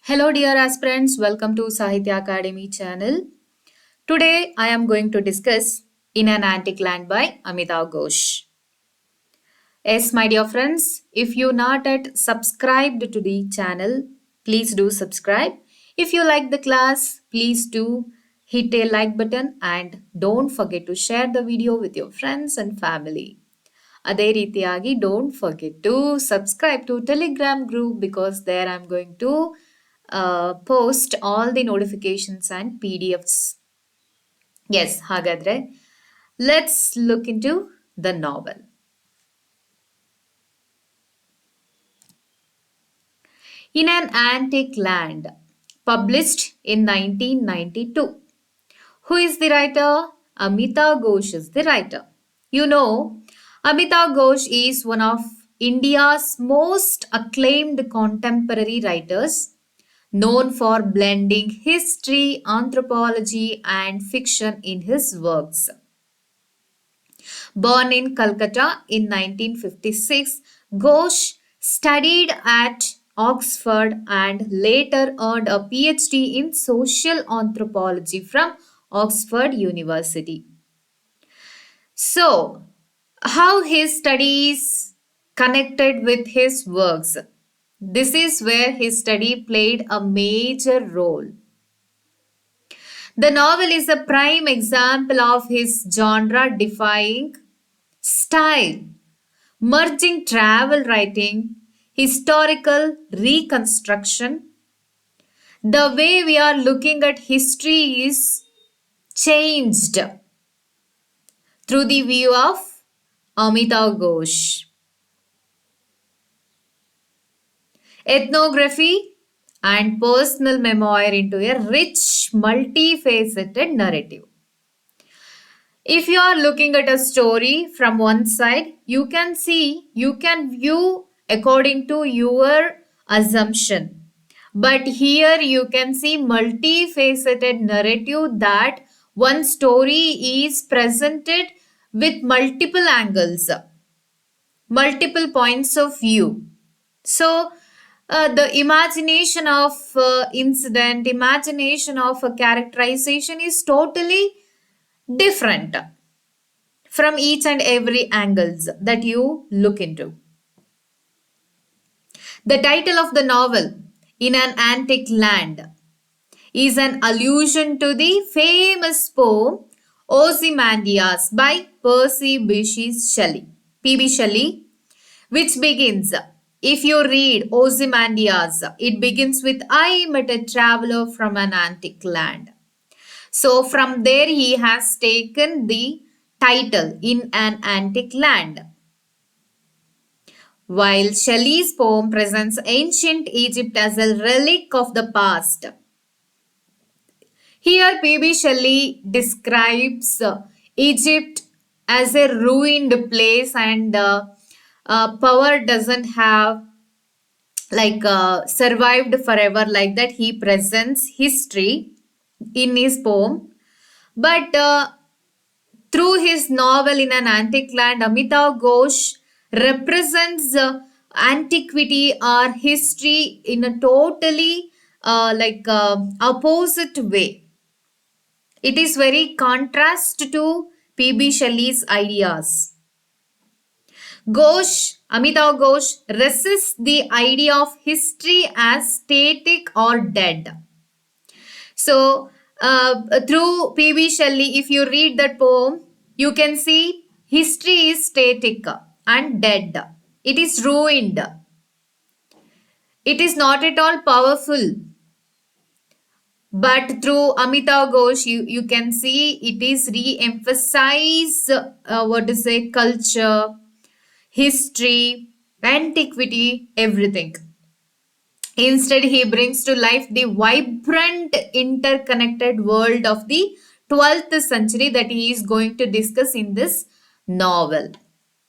Hello dear aspirants, welcome to Sahithya Academy channel. Today I am going to discuss In an Antique Land by Amitav Ghosh. Yes, my dear friends, if you not yet subscribed to the channel, please do subscribe. If you like the class, please do hit a like button and don't forget to share the video with your friends and family. ಅದೇ ರೀತಿಯಾಗಿ don't forget to subscribe to Telegram group because there I am going to post all the notifications and PDFs. Yes, ಹಾಗಾದ್ರೆ let's look into the novel. In an Antique Land, published in 1992. Who is the writer? Amitav Ghosh is the writer. You know, Amitav Ghosh is one of India's most acclaimed contemporary writers, known for blending history, anthropology, and fiction in his works. Born in Calcutta in 1956, Ghosh studied at Oxford and later earned a PhD in social anthropology from Oxford University. So, how his studies connected with his works? This is where his study played a major role. The novel is a prime example of his genre-defying style, merging travel writing, historical reconstruction. The way we are looking at history is changed through the view of Amitav Ghosh. Ethnography and personal memoir into a rich, multifaceted narrative. If you are looking at a story from one side, you can view according to your assumption. But here you can see multifaceted narrative that one story is presented with multiple angles, multiple points of view. So, the imagination of incident, imagination of a characterization is totally different from each and every angles that you look into. The title of the novel, In an Antique Land, is an allusion to the famous poem Ozymandias by Percy Bysshe Shelley, P.B. Shelley, which begins, if you read Ozymandias, it begins with, I met a traveler from an antique land. So from there he has taken the title, In an Antique Land. While Shelley's poem presents ancient Egypt as a relic of the past, here P.B. Shelley describes Egypt as a ruined place and power doesn't have survived forever, like that. He presents history in his poem, but through his novel In an Antique Land, Amitav Ghosh represents antiquity or history in a totally opposite way. It is very contrast to P.B. Shelley's ideas. Amitav Ghosh resists the idea of history as static or dead. So, through P.B. Shelley, if you read that poem, you can see history is static and dead. It is ruined. It is not at all powerful. But through Amitav Ghosh, you can see it is re-emphasize culture, history, antiquity, everything. Instead, he brings to life the vibrant, interconnected world of the 12th century that he is going to discuss in this novel.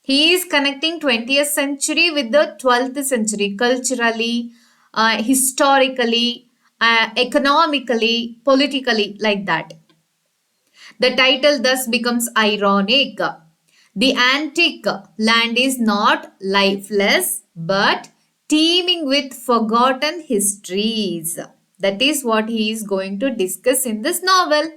He is connecting 20th century with the 12th century culturally, historically, economically, politically, like that. The title thus becomes ironic. The antique land is not lifeless but teeming with forgotten histories. That is what he is going to discuss in this novel.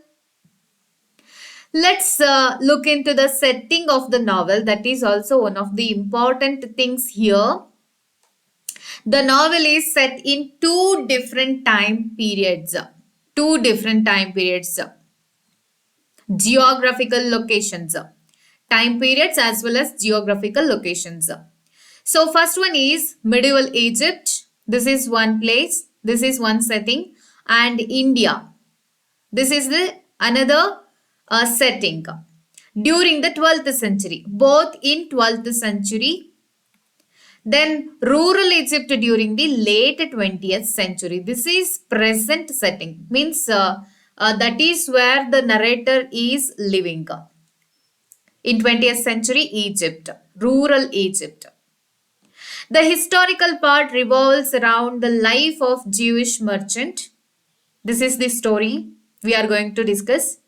Let's look into the setting of the novel. That is also one of the important things here. The novel is set in two different time periods. Two different time periods. Geographical locations. Time periods as well as geographical locations. So first one is medieval Egypt. This is one place. This is one setting. And India. This is the another setting. During the 12th century. Both in 12th century. Then rural Egypt during the late 20th century. This is present setting. Means that is where the narrator is living. In 20th century Egypt. Rural Egypt. The historical part revolves around the life of Jewish merchant. This is the story we are going to discuss.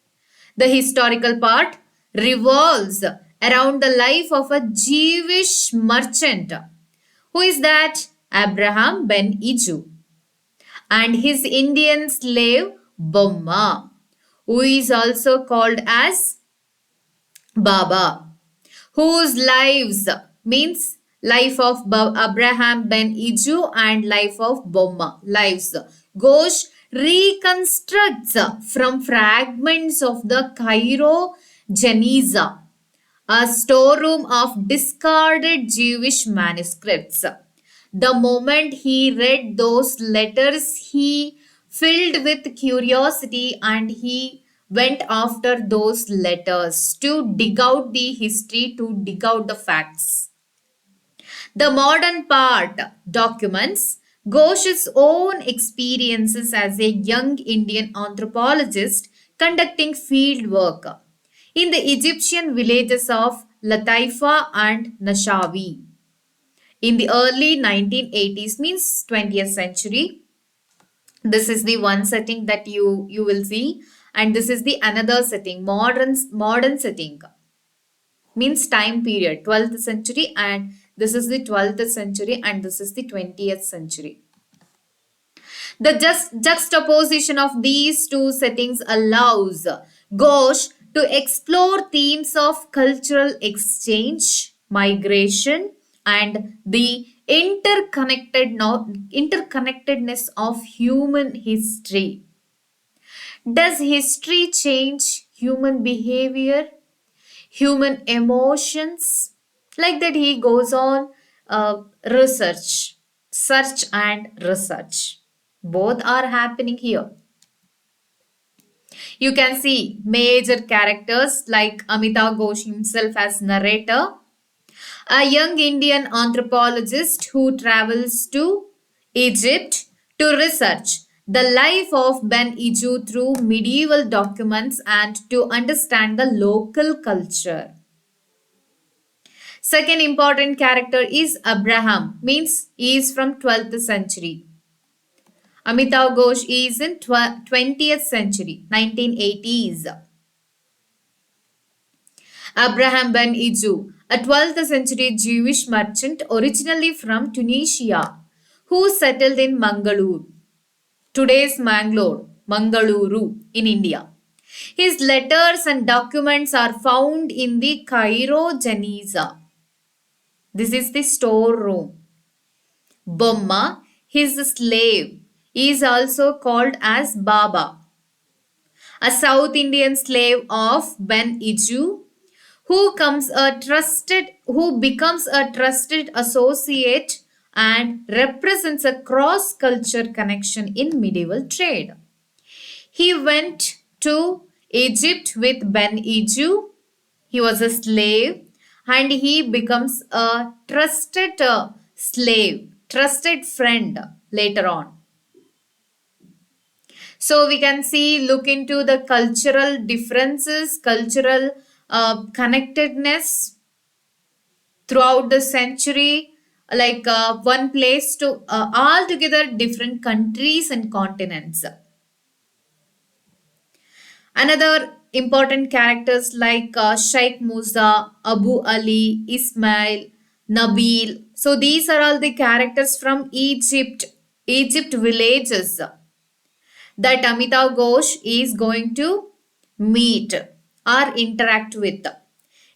The historical part revolves around the life of a Jewish merchant. Who is that? Abraham ben Iju. And his Indian slave Bomma, who is also called as Baba, whose lives means life of Abraham ben Iju and life of Bomma lives. Ghosh reconstructs from fragments of the Cairo Geniza, a storeroom of discarded Jewish manuscripts. The moment he read those letters, he filled with curiosity and he went after those letters to dig out the history, to dig out the facts. The modern part documents Ghosh's own experiences as a young Indian anthropologist conducting field work in the Egyptian villages of Lataifa and Nashawi in the early 1980s, means 20th century. This is the one setting that you will see, and this is the another setting, modern setting, means time period 12th century, and this is the 12th century, and this is the 20th century. The juxtaposition of these two settings allows Ghosh to explore themes of cultural exchange, migration, and the interconnectedness of human history. Does history change human behavior, human emotions? Like that, he goes on search and research. Both are happening here. You can see major characters like Amitav Ghosh himself as narrator, a young Indian anthropologist who travels to Egypt to research the life of Ben Iju through medieval documents and to understand the local culture. Second important character is Abraham, means he is from 12th century. Amitav Ghosh is in 20th century, 1980s. Abraham ben Iju, a 12th century Jewish merchant originally from Tunisia, who settled in Mangalore, today's Mangaluru in India. His letters and documents are found in the Cairo Geniza. This is the storeroom. Bomma, his slave, is also called as Baba, a South Indian slave of Ben Iju, who becomes a trusted associate and represents a cross-culture connection in medieval trade. He went to Egypt with Ben Iju. He was a slave and he becomes a trusted slave, trusted friend later on. So we can see, look into the cultural differences, cultural connectedness throughout the century, like one place to all together different countries and continents. Another important characters like Sheikh Musa, Abu Ali, Ismail, Nabil. So these are all the characters from Egypt villages that Amitav Ghosh is going to meet or interact with.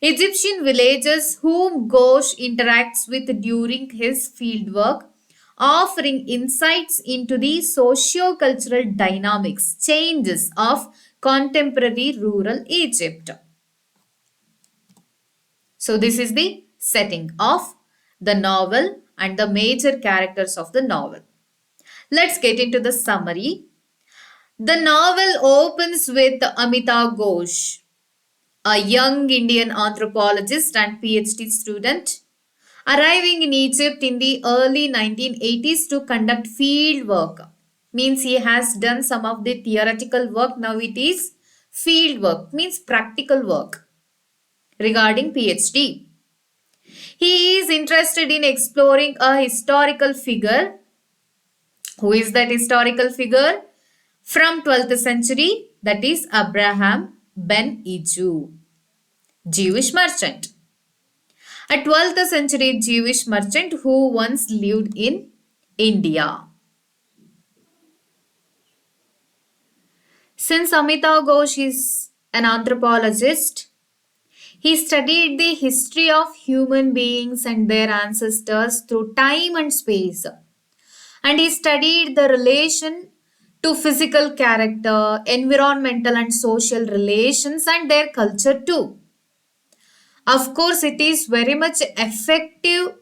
Egyptian villagers whom Ghosh interacts with during his fieldwork, offering insights into the socio-cultural dynamics, changes of contemporary rural Egypt. So this is the setting of the novel and the major characters of the novel. Let's get into the summary. The novel opens with Amitav Ghosh, a young Indian anthropologist and PhD student, arriving in Egypt in the early 1980s to conduct field work. Means he has done some of the theoretical work, now it is field work, means practical work regarding PhD. He is interested in exploring a historical figure. Who is that historical figure? From 12th century, that is Abraham ben Iju, Jewish merchant. A 12th century Jewish merchant who once lived in India. Since Amitav Ghosh is an anthropologist, he studied the history of human beings and their ancestors through time and space. And he studied the relation to physical character, environmental and social relations, and their culture too. Of course, it is very much effective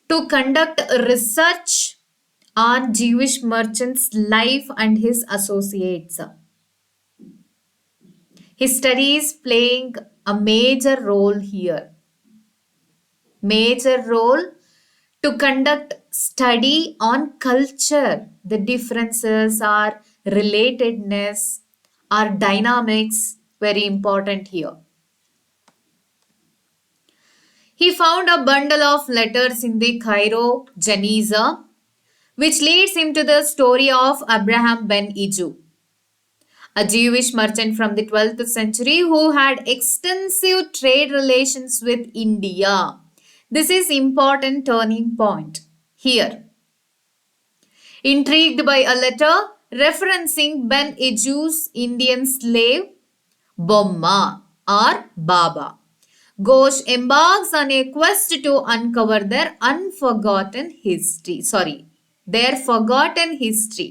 to conduct research on Jewish merchants' life and his associates. His studies playing a major role here. Major role to conduct study on culture, the differences or relatedness or dynamics, very important here. He found a bundle of letters in the Cairo Geniza, which leads him to the story of Abraham ben Iju, a Jewish merchant from the 12th century who had extensive trade relations with India. This is important turning point here. Intrigued by a letter referencing Ben Iju's Indian slave Bomma or Baba, Ghosh embarks on a quest to uncover their unforgotten history. Their forgotten history.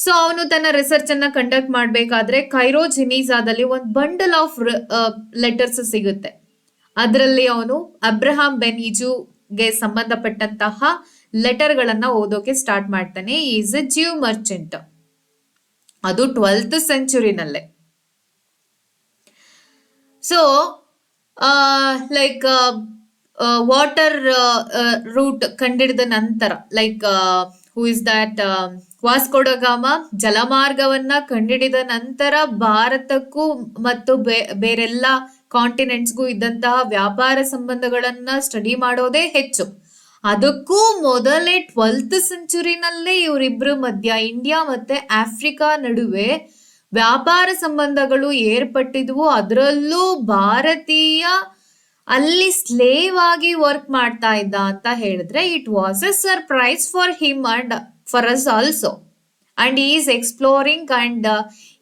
So ಅವನು ತನ್ನ research ಅನ್ನ conduct ಮಾಡಬೇಕಾದ್ರೆ Cairo ಜಿನೀಜಾದಲ್ಲಿ ಒಂದು bundle of letters ಸಿಗುತ್ತೆ. ಅದರಲ್ಲಿ ಅವನು Abraham ಬೆನ್ ಇಜುಗೆ ಸಂಬಂಧಪಟ್ಟಂತಹ ಲೆಟರ್ಗಳನ್ನ ಓದೋಕೆ ಸ್ಟಾರ್ಟ್ ಮಾಡ್ತಾನೆ. ಈಸ್ ಎ ಜ್ಯೂ ಮರ್ಚೆಂಟ್, ಅದು 12th ಸೆಂಚುರಿನಲ್ಲೇ. ಸೊ ಲೈಕ್ ವಾಟರ್ ರೂಟ್ ಕಂಡಿಡಿದ ನಂತರ, like who is that Vasco da Gama ಜಲಮಾರ್ಗವನ್ನ ಕಂಡಿಡಿದ ನಂತರ ಭಾರತಕ್ಕೂ ಮತ್ತು ಬೇರೆಲ್ಲ ಕಾಂಟಿನೆಂಟ್ಸ್ಗೂ ಇದ್ದಂತಹ ವ್ಯಾಪಾರ ಸಂಬಂಧಗಳನ್ನ ಸ್ಟಡಿ ಮಾಡೋದೇ ಹೆಚ್ಚು. ಅದಕ್ಕೂ ಮೊದಲೇ 12th ಸೆಂಚುರಿನಲ್ಲೇ ಇವರಿಬ್ರು ಮಧ್ಯ ಇಂಡಿಯಾ ಮತ್ತೆ ಆಫ್ರಿಕಾ ನಡುವೆ ವ್ಯಾಪಾರ ಸಂಬಂಧಗಳು ಏರ್ಪಟ್ಟಿದ್ವು. ಅದರಲ್ಲೂ ಭಾರತೀಯ ಅಲ್ಲಿ ಸ್ಲೇವ್ ಆಗಿ ವರ್ಕ್ ಮಾಡ್ತಾ ಇದ್ದ ಅಂತ ಹೇಳಿದ್ರೆ it was A surprise for him and for us also. And he is exploring and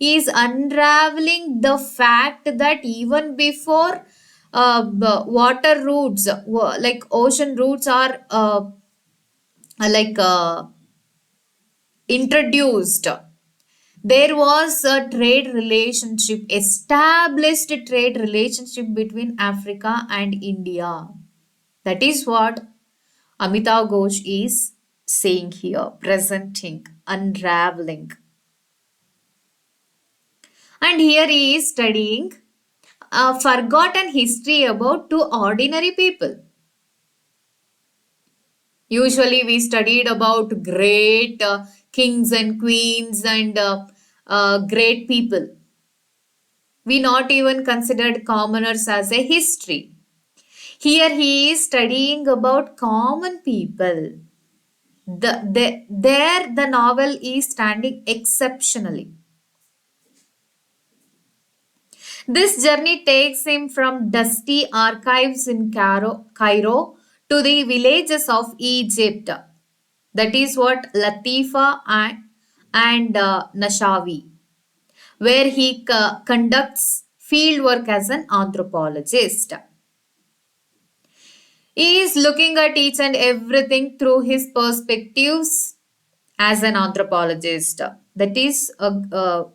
he is unraveling the fact that even before water routes, like ocean routes are like introduced, there was a trade relationship, established trade relationship between Africa and India. That is what Amitav Ghosh is saying here, presenting, unraveling. And here he is studying a forgotten history about two ordinary people. Usually we studied about great kings and queens and great people. We not even considered commoners as a history. Here he is studying about common people. There the novel is standing exceptionally. This journey takes him from dusty archives in Cairo to the villages of Egypt. That is what Latifa and Nashawi, where he conducts field work as an anthropologist. He is looking at each and everything through his perspectives as an anthropologist. That is a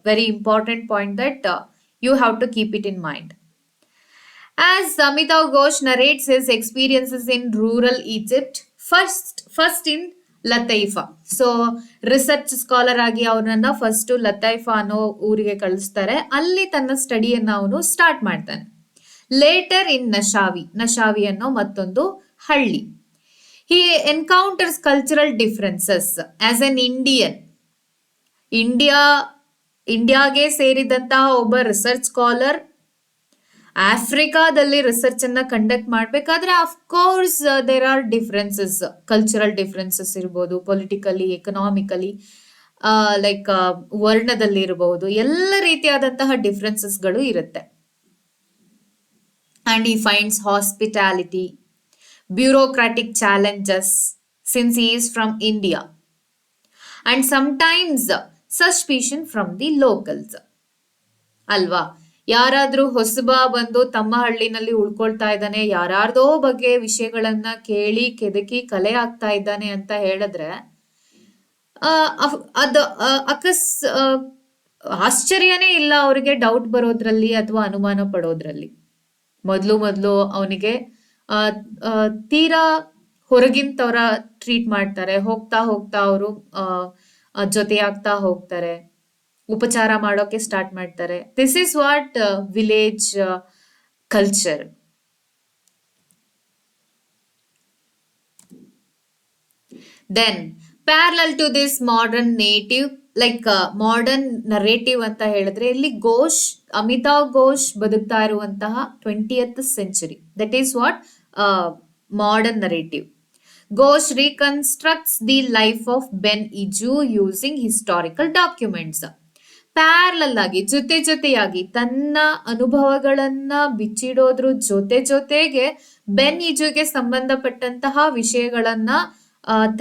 very important point that you have to keep it in mind. As Amitav Ghosh narrates his experiences in rural Egypt, first in Lataifa so research scholar ಆಗಿ ಅವನನ್ನ first ಲತೈಫಾ ಅನ್ನೋ ಊರಿಗೆ ಕಳಿಸ್ತಾರೆ. ಅಲ್ಲಿ ತನ್ನ ಸ್ಟಡಿಯನ್ನ ಅವನು start ಮಾಡ್ತಾನೆ. Litre ಇನ್ ನಶಾವಿ ಅನ್ನೋ ಮತ್ತೊಂದು ಹಳ್ಳಿ. He encounters cultural differences as an ಇಂಡಿಯಾಗೆ ಸೇರಿದಂತಹ ಒಬ್ಬ ರಿಸರ್ಚ್ ಸ್ಕಾಲರ್ ಆಫ್ರಿಕಾದಲ್ಲಿ ರಿಸರ್ಚ್ ಅನ್ನ ಕಂಡಕ್ಟ್ ಮಾಡಬೇಕಾದ್ರೆ of course there are differences, cultural differences ಇರ್ಬೋದು, ಪೊಲಿಟಿಕಲಿ, ಎಕನಾಮಿಕಲಿ, ಲೈಕ್ ವರ್ಣದಲ್ಲಿ ಇರಬಹುದು, ಎಲ್ಲ ರೀತಿಯಾದಂತಹ ಡಿಫ್ರೆನ್ಸಸ್ಗಳು ಇರುತ್ತೆ. And he finds hospitality, bureaucratic challenges since he is from India, and sometimes suspicion from the locals. ಅಲ್ವಾ? ಯಾರಾದ್ರೂ ಹೊಸಬ ಬಂದು ತಮ್ಮ ಹಳ್ಳಿನಲ್ಲಿ ಉಳ್ಕೊಳ್ತಾ ಇದ್ದಾನೆ, ಯಾರ್ಯಾರ್ದೋ ಬಗ್ಗೆ ವಿಷಯಗಳನ್ನ ಕೇಳಿ ಕೆದಕಿ ಕಲೆ ಆಗ್ತಾ ಇದ್ದಾನೆ ಅಂತ ಹೇಳಿದ್ರೆ ಅದು ಆಶ್ಚರ್ಯನೇ ಇಲ್ಲ ಅವರಿಗೆ ಡೌಟ್ ಬರೋದ್ರಲ್ಲಿ ಅಥವಾ ಅನುಮಾನ ಪಡೋದ್ರಲ್ಲಿ. ಮೊದಲು ಅವನಿಗೆ ತೀರಾ ಹೊರಗಿಂತವರ ಟ್ರೀಟ್ ಮಾಡ್ತಾರೆ. ಹೋಗ್ತಾ ಅವರು ಜೊತೆಯಾಗ್ತಾ ಹೋಗ್ತಾರೆ, ಉಪಚಾರ ಮಾಡೋಕೆ ಸ್ಟಾರ್ಟ್ ಮಾಡ್ತಾರೆ. This is what village culture. Then parallel to this modern native, like modern narrative ಅಂತ ಹೇಳಿದ್ರೆ ಇಲ್ಲಿ ಅಮಿತಾವ್ ಘೋಷ್ ಬದುಕ್ತಾ ಇರುವಂತಹ 20th century. That is what modern narrative. Ghosh reconstructs the life of Ben Iju using historical documents. Parallel ಆಗಿ ಜೊತೆಯಾಗಿ ತನ್ನ ಅನುಭವಗಳನ್ನ ಬಿಚ್ಚಿಡೋದ್ರ ಜೊತೆಗೆ ಬೆನ್ ಇಜುಗೆ ಸಂಬಂಧಪಟ್ಟಂತಹ ವಿಷಯಗಳನ್ನ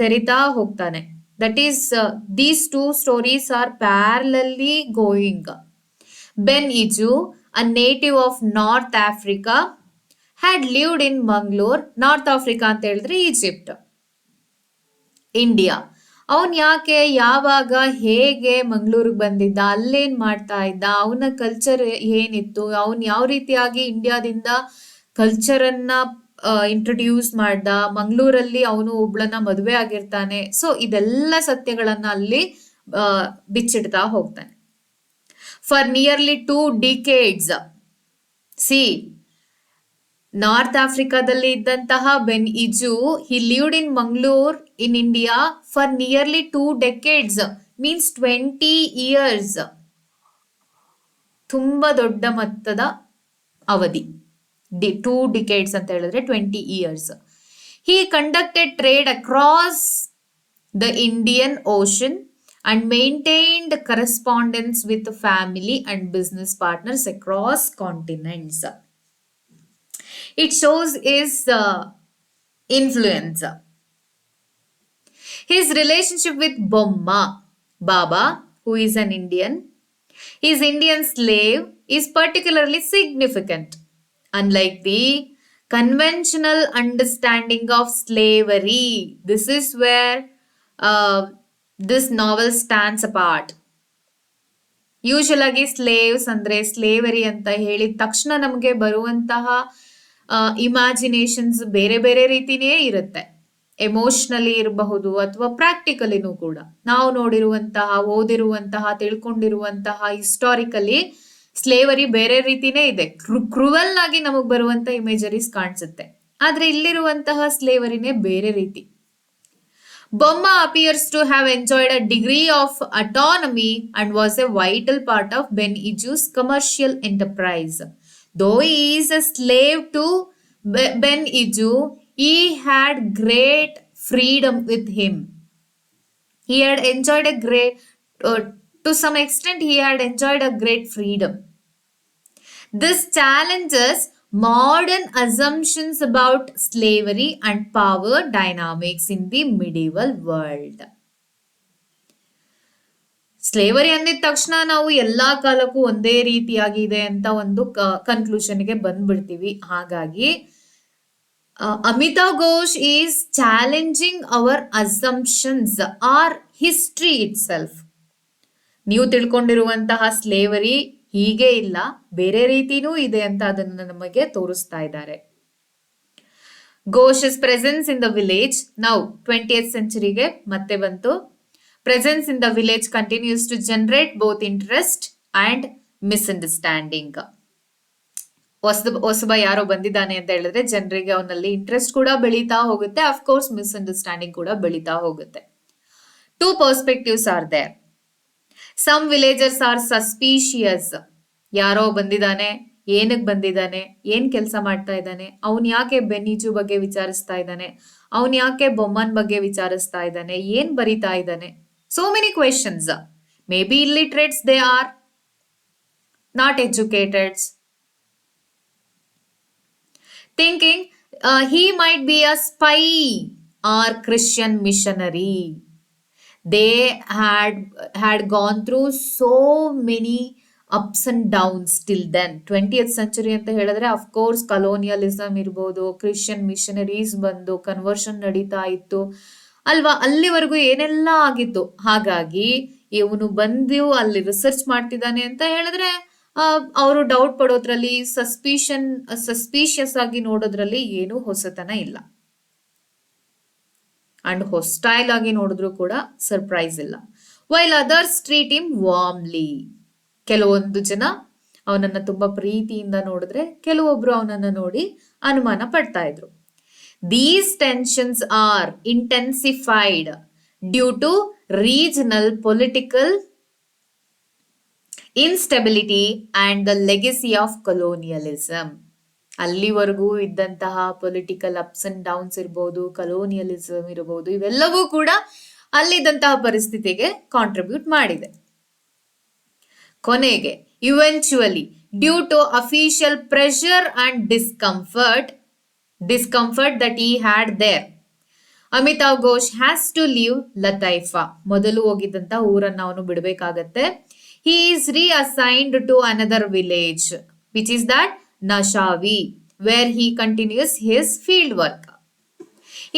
ತೆರಿತಾ ಹೋಗ್ತಾನೆ. That is these two stories are parallelly going. Ben Yiju, a native of North Africa, had lived in Mangalore. North Africa ಅಂತ ಹೇಳಿದ್ರೆ ಈಜಿಪ್ಟ್, ಇಂಡಿಯಾ. ಅವನ್ ಯಾಕೆ, ಯಾವಾಗ, ಹೇಗೆ ಮಂಗ್ಳೂರಿಗೆ ಬಂದಿದ್ದ, ಅಲ್ಲೇನ್ ಮಾಡ್ತಾ ಇದ್ದ, ಅವನ ಕಲ್ಚರ್ ಏನಿತ್ತು, ಅವನ್ ಯಾವ ರೀತಿಯಾಗಿ ಇಂಡಿಯಾದಿಂದ ಕಲ್ಚರನ್ನ ಇಂಟ್ರೊಡ್ಯೂಸ್ ಮಾಡ್ದ, ಮಂಗ್ಳೂರಲ್ಲಿ ಅವನು ಒಬ್ಳನ್ನ ಮದುವೆ ಆಗಿರ್ತಾನೆ. ಸೊ ಇದೆಲ್ಲ ಸತ್ಯಗಳನ್ನ ಅಲ್ಲಿ ಬಿಚ್ಚಿಡ್ತಾ ಹೋಗ್ತಾನೆ. For nearly 2 decades, see North ಆಫ್ರಿಕಾದಲ್ಲಿ ಇದ್ದಂತಹ Ben Yiju, he lived in Mangalore in India for nearly 2 decades, means 20 years. ತುಂಬಾ ದೊಡ್ಡ ಮೊತ್ತದ ಅವಧಿ. 2 decades ಅಂತ ಹೇಳಿದ್ರೆ 20 years. He conducted trade across the Indian ocean and maintained correspondence with family and business partners across continents. It shows his influence. His relationship with Baba, who is an Indian, his Indian slave, is particularly significant. Unlike the conventional understanding of slavery, this is where this novel stands apart. Usual ಆಗಿ slaves ಅಂದ್ರೆ slavery ಅಂತ ಹೇಳಿದ ತಕ್ಷಣ ನಮಗೆ ಬರುವಂತಹ imaginations ಬೇರೆ ಬೇರೆ ರೀತಿನೇ ಇರುತ್ತೆ. ಎಮೋಷನಲಿ ಇರಬಹುದು ಅಥವಾ ಪ್ರಾಕ್ಟಿಕಲಿನೂ ಕೂಡ. ನಾವು ನೋಡಿರುವಂತಹ, ಓದಿರುವಂತಹ, ತಿಳ್ಕೊಂಡಿರುವಂತಹ ಹಿಸ್ಟಾರಿಕಲಿ ಸ್ಲೇವರಿ ಬೇರೆ ರೀತಿನೇ ಇದೆ. ಕ್ರೂವಲ್ ಆಗಿ ನಮಗ್ ಬರುವಂತ ಇಮೇಜರೀಸ್ ಕಾಣಿಸುತ್ತೆ. ಆದ್ರೆ ಇಲ್ಲಿರುವಂತಹ ಸ್ಲೇವರಿನೇ ಬೇರೆ ರೀತಿ. Bomma appears to have enjoyed a degree of autonomy and was a vital part of Ben Iju's commercial enterprise. Though he is a slave to Ben Iju, he had great freedom with him. He had enjoyed to some extent, he had enjoyed a great freedom. This challenges modern assumptions about slavery and power dynamics in the medieval world. Slavery ಅಂದಿದ ತಕ್ಷಣ ನಾವು ಎಲ್ಲಾ ಕಾಲಕ್ಕೂ ಒಂದೇ ರೀತಿಯಾಗಿದೆ ಅಂತ ಒಂದು ಕನ್ಕ್ಲೂಷನ್ಗೆ ಬಂದ್ಬಿಡ್ತೀವಿ. ಹಾಗಾಗಿ Amitav Ghosh is challenging our assumptions or history itself. ನೀವು ತಿಳ್ಕೊಂಡಿರುವಂತಹ ಸ್ಲೇವರಿ ಹೀಗೆ ಇಲ್ಲ, ಬೇರೆ ರೀತಿನೂ ಇದೆ ಅಂತ ಅದನ್ನು ನಮಗೆ ತೋರಿಸ್ತಾ ಇದ್ದಾರೆ. Ghosh's presence in the village, now 20th centuryಗೆ ಮತ್ತೆ ಬಂತು. Presence in the village continues to generate both interest and misunderstanding. ಹೊಸಬ ಯಾರೋ ಬಂದಿದ್ದಾನೆ ಅಂತ ಹೇಳಿದ್ರೆ ಜನರಿಗೆ ಅವನಲ್ಲಿ ಇಂಟ್ರೆಸ್ಟ್ ಕೂಡ ಬೆಳೀತಾ ಹೋಗುತ್ತೆ, ಅಫ್ಕೋರ್ಸ್ ಮಿಸ್ಅಂಡರ್ಸ್ಟ್ಯಾಂಡಿಂಗ್ ಕೂಡ ಬೆಳೀತಾ ಹೋಗುತ್ತೆ. Two perspectives are there. Some villagers are suspicious. ಯಾರೋ ಬಂದಿದ್ದಾನೆ, ಏನಕ್ಕೆ ಬಂದಿದ್ದಾನೆ, ಏನ್ ಕೆಲಸ ಮಾಡ್ತಾ ಇದ್ದಾನೆ, ಅವನ್ ಯಾಕೆ ಬೆನ್ನೀಜು ಬಗ್ಗೆ ವಿಚಾರಿಸ್ತಾ ಇದ್ದಾನೆ, ಅವನ್ ಯಾಕೆ ಬೊಮ್ಮನ್ ಬಗ್ಗೆ ವಿಚಾರಿಸ್ತಾ ಇದ್ದಾನೆ, ಏನ್ ಬರಿತಾ ಇದ್ದಾನೆ. So many questions. Maybe illiterates they are, not educated. Thinking he might be a spy or Christian missionary. They had gone through so many ups and downs till then. 20th century ಅಂತ ಹೇಳಿದ್ರೆ of course ಕಲೋನಿಯಲಿಸಮ್ ಇರ್ಬೋದು, Christian missionaries ಬಂದು conversion ನಡೀತಾ ಇತ್ತು ಅಲ್ವಾ, ಅಲ್ಲಿವರೆಗೂ ಏನೆಲ್ಲ ಆಗಿತ್ತು. ಹಾಗಾಗಿ ಇವನು ಬಂದು ಅಲ್ಲಿ ರಿಸರ್ಚ್ ಮಾಡ್ತಿದ್ದಾನೆ ಅಂತ ಹೇಳಿದ್ರೆ ಅವರು ಡೌಟ್ ಪಡೋದ್ರಲ್ಲಿ, ಸಸ್ಪಿಷಿಯಸ್ ಆಗಿ ನೋಡೋದ್ರಲ್ಲಿ ಏನು ಹೊಸತನ ಇಲ್ಲ. ಅಂಡ್ ಹೊಸ್ಟೈಲ್ ಆಗಿ ನೋಡಿದ್ರು ಕೂಡ ಸರ್ಪ್ರೈಸ್ ಇಲ್ಲ. While others treat him warmly. ಕೆಲವೊಂದು ಜನ ಅವನನ್ನ ತುಂಬಾ ಪ್ರೀತಿಯಿಂದ ನೋಡಿದ್ರೆ, ಕೆಲವೊಬ್ರು ಅವನನ್ನ ನೋಡಿ ಅನುಮಾನ ಪಡ್ತಾ ಇದ್ರು. These tensions are intensified due to regional political instability and the legacy of colonialism. ಅಲ್ಲಿವರೆಗೂ ಇದ್ದಂತಹ ಪೊಲಿಟಿಕಲ್ ಅಪ್ಸ್ ಅಂಡ್ ಡೌನ್ಸ್ ಇರ್ಬೋದು, ಕಲೋನಿಯಲಿಸಮ್ ಇರಬಹುದು, ಇವೆಲ್ಲವೂ ಕೂಡ ಅಲ್ಲಿದ್ದಂತಹ ಪರಿಸ್ಥಿತಿಗೆ ಕಾಂಟ್ರಿಬ್ಯೂಟ್ ಮಾಡಿದೆ. ಕೊನೆಗೆ eventually due to official pressure and discomfort that he had there, Amitav Ghosh has to leave Lataifa. ಮೊದಲು ಹೋಗಿದ್ದಂತ ಊರನ್ನ ಅವನು ಬಿಡಬೇಕಾಗತ್ತೆ. He is reassigned to another village, which is that Nashavi, where he continues his field work.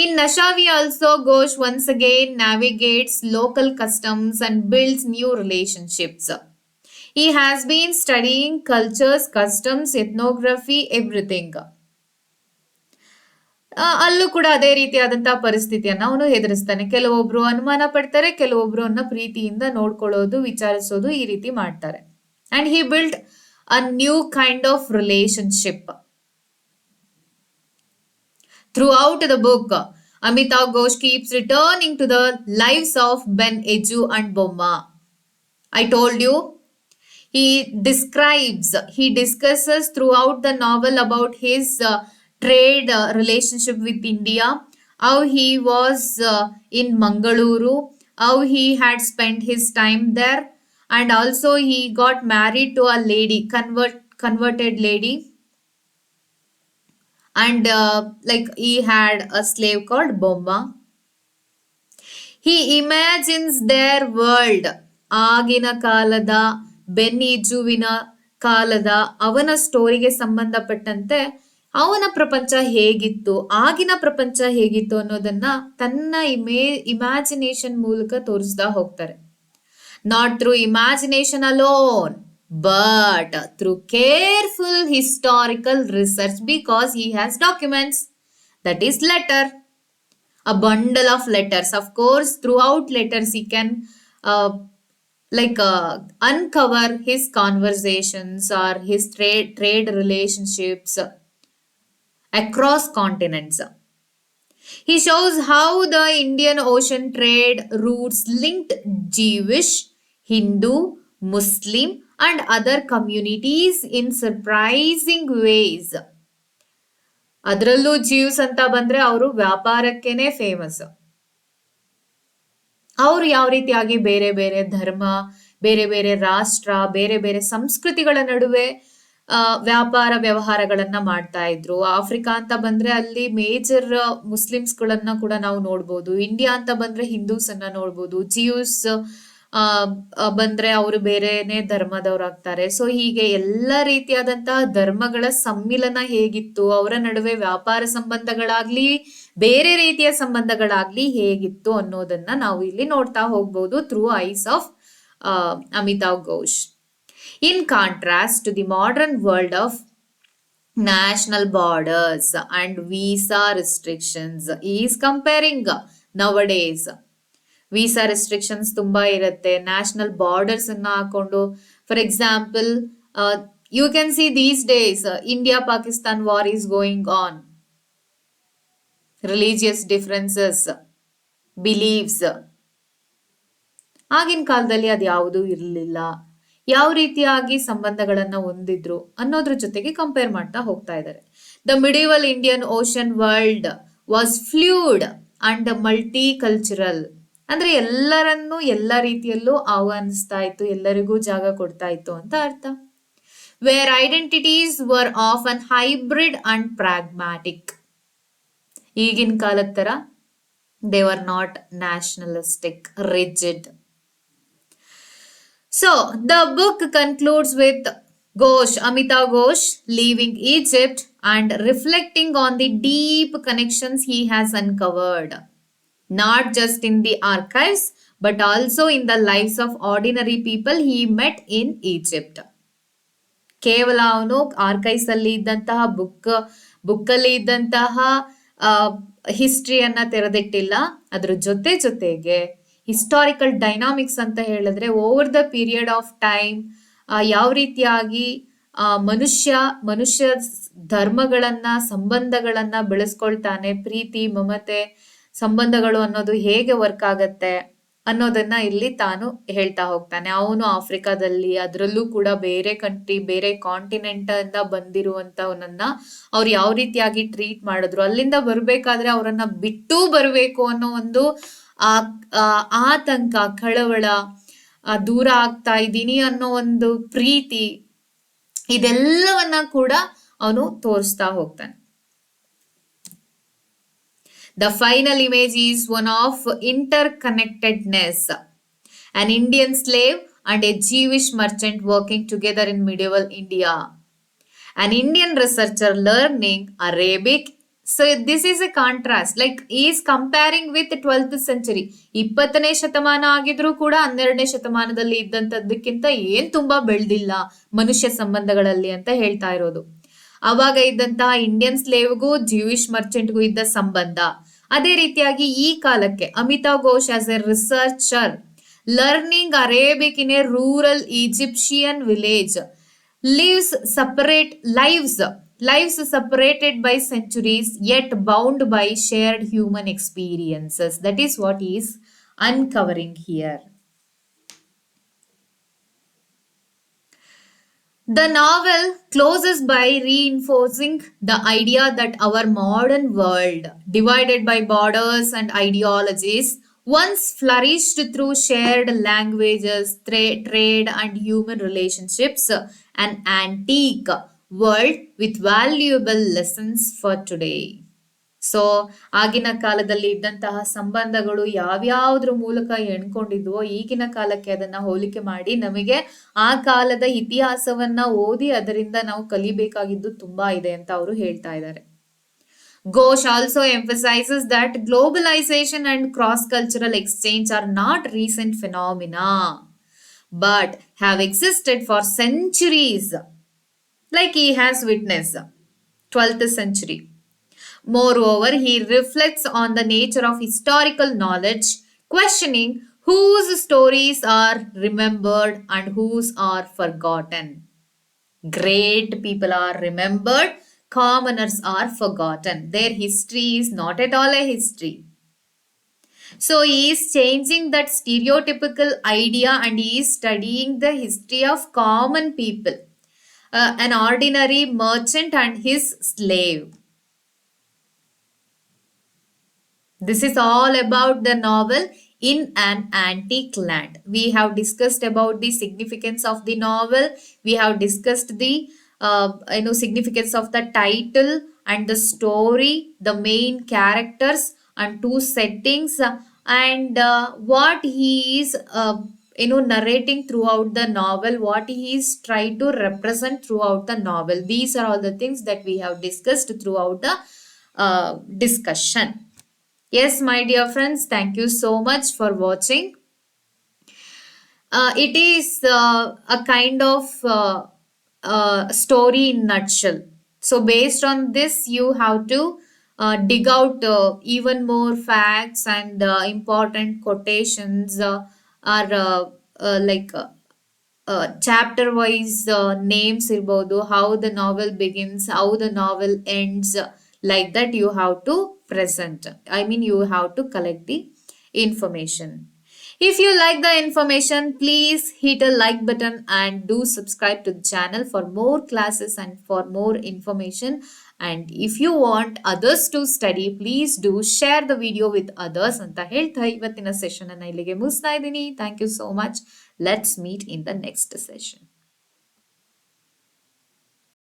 In Nashavi also, Ghosh once again navigates local customs and builds new relationships. He has been studying cultures, customs, ethnography, everything. ಅಲ್ಲೂ ಕೂಡ ಅದೇ ರೀತಿಯಾದಂತಹ ಪರಿಸ್ಥಿತಿಯನ್ನ ಅವನು ಎದುರಿಸ್ತಾನೆ. ಕೆಲವೊಬ್ರು ಅನುಮಾನ ಪಡ್ತಾರೆ, ಕೆಲವೊಬ್ರು ಅವನ್ನ ಪ್ರೀತಿಯಿಂದ ನೋಡ್ಕೊಳ್ಳೋದು, ವಿಚಾರಿಸೋದು, ಈ ರೀತಿ ಮಾಡ್ತಾರೆ. And he built a new kind of relationship. Throughout the book, Amitav Ghosh keeps returning to the lives of Ben Eju and Bomma. I told you, he discusses throughout the novel about his trade relationship with India, how he was in Mangaluru, how he had spent his time there, and also he got married to a lady, converted lady, and like he had a slave called Bomma. He imagines their world, ಆಗಿನ ಕಾಲದ ಬೆನ್ನಿಜುವಿನ ಕಾಲದ ಅವನ ಸ್ಟೋರಿಗೆ ಸಂಬಂಧಪಟ್ಟಂತೆ ಅವನ ಪ್ರಪಂಚ ಹೇಗಿತ್ತು, ಆಗಿನ ಪ್ರಪಂಚ ಹೇಗಿತ್ತು ಅನ್ನೋದನ್ನ ತನ್ನ ಇಮ್ಯಾಜಿನೇಷನ್ ಮೂಲಕ ತೋರಿಸ್ತಾ ಹೋಗ್ತಾರೆ. Not through imagination alone, but through careful historical research, because he has documents, that is letter, a bundle of letters. Of course, throughout letters he can uncover his conversations or his trade relationships across continents. He shows how the Indian Ocean trade routes linked Jewish, Hindu, Muslim and other communities in surprising ways. ಅದರಲ್ಲೂ Jews ಅಂತ ಬಂದ್ರೆ ಅವರು ವ್ಯಾಪಾರಕ್ಕೇನೆ famous. ಅವರು ಯಾವ ರೀತಿಯಾಗಿ ಬೇರೆ ಬೇರೆ ಧರ್ಮ, ಬೇರೆ ಬೇರೆ ರಾಷ್ಟ್ರ, ಬೇರೆ ಬೇರೆ ಸಂಸ್ಕೃತಿಗಳ ನಡುವೆ ವ್ಯಾಪಾರ ವ್ಯವಹಾರಗಳನ್ನ ಮಾಡ್ತಾ ಇದ್ರು. ಆಫ್ರಿಕಾ ಅಂತ ಬಂದ್ರೆ ಅಲ್ಲಿ ಮೇಜರ್ ಮುಸ್ಲಿಮ್ಸ್ಗಳನ್ನ ಕೂಡ ನಾವು ನೋಡ್ಬೋದು. ಇಂಡಿಯಾ ಅಂತ ಬಂದ್ರೆ ಹಿಂದೂಸ್ ಅನ್ನ ನೋಡ್ಬೋದು. ಜಿಯೂಸ್ ಆ ಬಂದ್ರೆ ಅವರು ಬೇರೆನೆ ಧರ್ಮದವರಾಗ್ತಾರೆ. ಸೊ ಹೀಗೆ ಎಲ್ಲ ರೀತಿಯಾದಂತಹ ಧರ್ಮಗಳ ಸಮ್ಮಿಲನ ಹೇಗಿತ್ತು, ಅವರ ನಡುವೆ ವ್ಯಾಪಾರ ಸಂಬಂಧಗಳಾಗ್ಲಿ ಬೇರೆ ರೀತಿಯ ಸಂಬಂಧಗಳಾಗ್ಲಿ ಹೇಗಿತ್ತು ಅನ್ನೋದನ್ನ ನಾವು ಇಲ್ಲಿ ನೋಡ್ತಾ ಹೋಗ್ಬೋದು through eyes of Amitav Ghosh. In contrast to the modern world of national borders and visa restrictions, he is comparing nowadays. Visa restrictions ತುಂಬಾ ಇರುತ್ತೆ, ನ್ಯಾಷನಲ್ ಬಾರ್ಡರ್ಸ್ ಅನ್ನ ಹಾಕೊಂಡು, for example you can see these days India Pakistan war is going on. Religious differences, beliefs, ಆಗಿನ ಕಾಲದಲ್ಲಿ ಅದು ಯಾವುದೂ ಇರಲಿಲ್ಲ. ಯಾವ ರೀತಿಯಾಗಿ ಸಂಬಂಧಗಳನ್ನ ಹೊಂದಿದ್ರು ಅನ್ನೋದ್ರ ಜೊತೆಗೆ ಕಂಪೇರ್ ಮಾಡ್ತಾ ಹೋಗ್ತಾ ಇದ್ದಾರೆ. The medieval Indian ocean world was fluid and multi cultural. ಅಂದ್ರೆ ಎಲ್ಲರನ್ನೂ ಎಲ್ಲ ರೀತಿಯಲ್ಲೂ ಆಹ್ವಾನಿಸ್ತಾ ಇತ್ತು, ಎಲ್ಲರಿಗೂ ಜಾಗ ಕೊಡ್ತಾ ಇತ್ತು ಅಂತ ಅರ್ಥ. Where identities were often hybrid and pragmatic. ಈಗಿನ ಕಾಲದ ತರ they were not nationalistic, rigid. So, the book concludes with Amitav Ghosh leaving Egypt and reflecting on the deep connections he has uncovered, not just in the archives, but also in the lives of ordinary people he met in Egypt. ಕೇವಲ ಅವನು archives ಅಲ್ಲಿ ಇದ್ದಂತಹ ಬುಕ್ಕಲ್ಲಿ ಇದ್ದಂತಹ ಹಿಸ್ಟ್ರಿಯನ್ನ ತೆರೆದಿಟ್ಟಿಲ್ಲ, ಅದ್ರ ಜೊತೆಗೆ historical dynamics ಅಂತ ಹೇಳಿದ್ರೆ over the period of time ಯಾವ ರೀತಿಯಾಗಿ ಮನುಷ್ಯ ಧರ್ಮಗಳನ್ನ ಸಂಬಂಧಗಳನ್ನ ಬೆಳೆಸ್ಕೊಳ್ತಾನೆ, ಪ್ರೀತಿ ಮಮತೆ ಸಂಬಂಧಗಳು ಅನ್ನೋದು ಹೇಗೆ ವರ್ಕ್ ಆಗತ್ತೆ ಅನ್ನೋದನ್ನ ಇಲ್ಲಿ ತಾನು ಹೇಳ್ತಾ ಹೋಗ್ತಾನೆ. ಅವನು ಆಫ್ರಿಕಾದಲ್ಲಿ, ಅದರಲ್ಲೂ ಕೂಡ ಬೇರೆ ಕಂಟ್ರಿ ಬೇರೆ ಕಾಂಟಿನೆಂಟ್ ಇಂದ ಬಂದಿರುವಂತವನನ್ನ ಅವ್ರು ಯಾವ ರೀತಿಯಾಗಿ ಟ್ರೀಟ್ ಮಾಡಿದ್ರು, ಅಲ್ಲಿಂದ ಬರ್ಬೇಕಾದ್ರೆ ಅವರನ್ನ ಬಿಟ್ಟು ಬರ್ಬೇಕು ಅನ್ನೋ ಒಂದು ಆತಂಕ, ಕಳವಳ, ದೂರ ಆಗ್ತಾ ಇದ್ದೀನಿ ಅನ್ನೋ ಒಂದು ಪ್ರೀತಿ, ಇದೆಲ್ಲವನ್ನ ಕೂಡ ಅವನು ತೋರಿಸ್ತಾ ಹೋಗ್ತಾನೆ. The final image is one of interconnectedness. An Indian slave and a Jewish merchant working together in medieval India. An Indian researcher learning Arabic. So this is a contrast. Like he is comparing with 12th century. 20ನೇ ಶತಮಾನ ಆಗಿದ್ರೂ ಕೂಡ 12ನೇ ಶತಮಾನದಲ್ಲಿ ಇದ್ದಂಥದ್ದಕ್ಕಿಂತ ಏನ್ ತುಂಬಾ ಬೆಳೆದಿಲ್ಲ ಮನುಷ್ಯ ಸಂಬಂಧಗಳಲ್ಲಿ ಅಂತ ಹೇಳ್ತಾ ಇರೋದು. ಅವಾಗ ಇದ್ದಂತಹ ಇಂಡಿಯನ್ ಸ್ಲೇವ್ಗೂ ಜ್ಯೂಯಿಷ್ ಮರ್ಚೆಂಟ್ಗೂ ಇದ್ದ ಸಂಬಂಧ. ಅದೇ ರೀತಿಯಾಗಿ ಈ ಕಾಲಕ್ಕೆ Amitav Ghosh as a researcher learning Arabic in a rural Egyptian village lives separated by centuries yet bound by shared human experiences. That is what he is uncovering here. The novel closes by reinforcing the idea that our modern world, divided by borders and ideologies, once flourished through shared languages, trade and human relationships, an antique world with valuable lessons for today. So ಆಗಿನ ಕಾಲದಲ್ಲಿ ಇದ್ದಂತಹ ಸಂಬಂಧಗಳು ಯಾವ್ಯಾವ್ದ್ರ ಮೂಲಕ ಎಣ್ಕೊಂಡಿದ್ವೋ ಈಗಿನ ಕಾಲಕ್ಕೆ ಅದನ್ನ ಹೋಲಿಕೆ ಮಾಡಿ ನಮಗೆ ಆ ಕಾಲದ ಇತಿಹಾಸವನ್ನ ಓದಿ ಅದರಿಂದ ನಾವು ಕಲಿಬೇಕಾಗಿದ್ದು ತುಂಬಾ ಇದೆ ಅಂತ ಅವರು ಹೇಳ್ತಾ ಇದ್ದಾರೆ. Ghosh also emphasizes that globalization and cross-cultural exchange are not recent phenomena, but have existed for centuries, like he has witnessed 12th century. Moreover, he reflects on the nature of historical knowledge, questioning whose stories are remembered and whose are forgotten. Great people are remembered, commoners are forgotten. Their history is not at all a history. So he is changing that stereotypical idea and he is studying the history of common people, an ordinary merchant and his slave. This is all about the novel In an Antique Land. We have discussed about the significance of the novel. We have discussed the significance of the title and the story, the main characters and two settings, and what he is narrating throughout the novel, what he is trying to represent throughout the novel. These are all the things that we have discussed throughout the discussion. Yes, my dear friends, thank you so much for watching. It is a kind of story in nutshell. So based on this, you have to dig out even more facts and important quotations, or like chapter wise names ಇರ್ಬೋದು, how the novel begins, how the novel ends, like that you have to present. I mean, you have to collect the information. If you like the information, please hit a like button and do subscribe to the channel for more classes and for more information. And if you want others to study, please do share the video with others ಅಂತ ಹೇಳ್ತಾ ಇವತ್ತಿನ session ಅನ್ನ ಇಲ್ಲಿಗೆ ಮುಗಿಸ್ತಾ ಇದ್ದೀನಿ. Thank you so much. Let's meet in the next session.